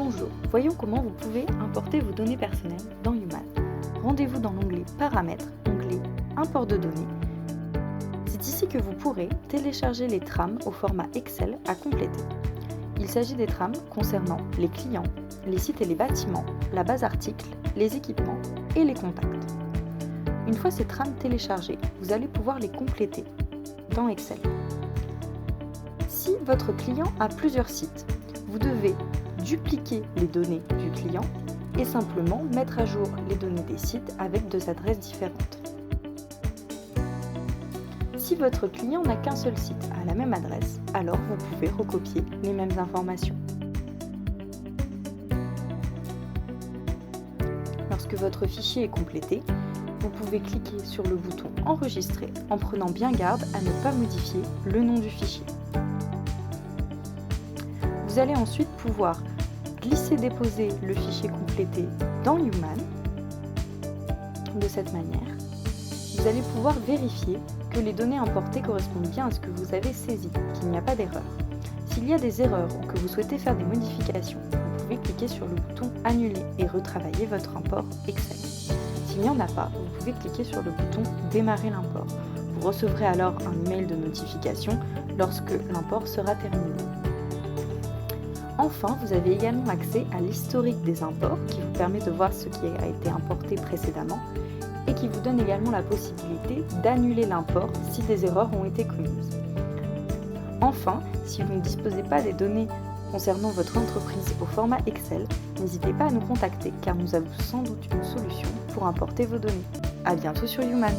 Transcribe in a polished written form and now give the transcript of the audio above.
Bonjour, voyons comment vous pouvez importer vos données personnelles dans Human. Rendez-vous dans l'onglet Paramètres, onglet Import de données. C'est ici que vous pourrez télécharger les trames au format Excel à compléter. Il s'agit des trames concernant les clients, les sites et les bâtiments, la base articles, les équipements et les contacts. Une fois ces trames téléchargées, vous allez pouvoir les compléter dans Excel. Si votre client a plusieurs sites, vous devez dupliquer les données du client et simplement mettre à jour les données des sites avec deux adresses différentes. Si votre client n'a qu'un seul site à la même adresse, alors vous pouvez recopier les mêmes informations. Lorsque votre fichier est complété, vous pouvez cliquer sur le bouton Enregistrer en prenant bien garde à ne pas modifier le nom du fichier. Vous allez ensuite pouvoir glisser-déposer le fichier complété dans Human. De cette manière, vous allez pouvoir vérifier que les données importées correspondent bien à ce que vous avez saisi, qu'il n'y a pas d'erreur. S'il y a des erreurs ou que vous souhaitez faire des modifications, vous pouvez cliquer sur le bouton Annuler et retravailler votre import Excel. S'il n'y en a pas, vous pouvez cliquer sur le bouton Démarrer l'import. Vous recevrez alors un email de notification lorsque l'import sera terminé. Enfin, vous avez également accès à l'historique des imports qui vous permet de voir ce qui a été importé précédemment et qui vous donne également la possibilité d'annuler l'import si des erreurs ont été commises. Enfin, si vous ne disposez pas des données concernant votre entreprise au format Excel, n'hésitez pas à nous contacter car nous avons sans doute une solution pour importer vos données. À bientôt sur Human!